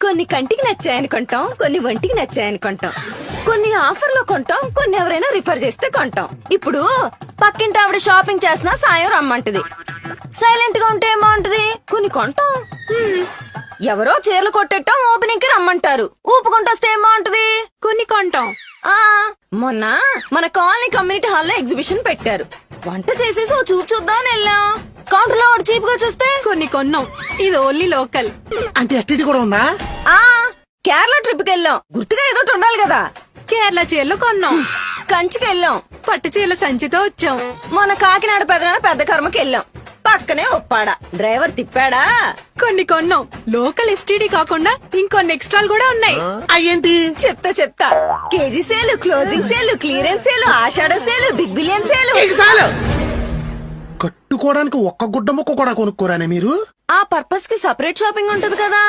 కొన్ని కంటికి నచ్చాయని కొంటాం, కొన్ని ఒంటికి నచ్చాయని కొంటాం, కొన్ని ఆఫర్ లో కొంటాం, కొన్ని ఎవరైనా రిఫర్ చేస్తే కొంటాం. ఇప్పుడు పక్కింటి ఆవిడ షాపింగ్ చేసినా సాయం రమ్మంటది. సైలెంట్ గా ఉంటే ఏమంటది? కొన్ని కొంటాం. ఎవరో చీరలు కొట్టేటం ఓపెనింగ్ కి రమ్మంటారు. ఊపుకుంటొస్తే ఏమంటది? కొన్ని కొంటాం. మొన్న మన కాలనీ కమ్యూనిటీ హాల్లో ఎగ్జిబిషన్ పెట్టారు. వంట చేసేసి ఓ చూపు చూద్దామని వెళ్ళాం. కౌంటర్ లో చీప్ గా చూస్తే కొన్ని కొన్నాం. ఇది ఓన్లీ లోకల్. అంటే ఎస్టీడీ కూడా ఉందా? కేరళ ట్రిప్ కి వెళ్ళాం. గుర్తుగా ఏదో ఉండాలి కదా. కేరళ చీరలు కొన్నాం. కంచికి వెళ్ళాం. పట్టు చీరల సంచితో వచ్చాం. మన కాకినాడ పెద్ద కర్మకి వెళ్ళాం. పక్కనే ఒప్పాడా డ్రైవర్ తిప్పాడా. కొన్ని కొన్నాం. లోకల్ ఎస్టీడీ కాకుండా ఇంకొన్ని ఎక్స్ట్రాలు కూడా ఉన్నాయి. అయ్యేంటి? చెప్తా. KG sale, closing sale, clearance sale, ఆషాఢ సేలు, బిగ్ బిలియన్ సేలు. కట్టుకోవడానికి ఒక్క గుడ్డ ముక్క కూడా కొనుక్కోరానే మీరు? ఆ పర్పస్ కి సెపరేట్ షాపింగ్ ఉంటది కదా.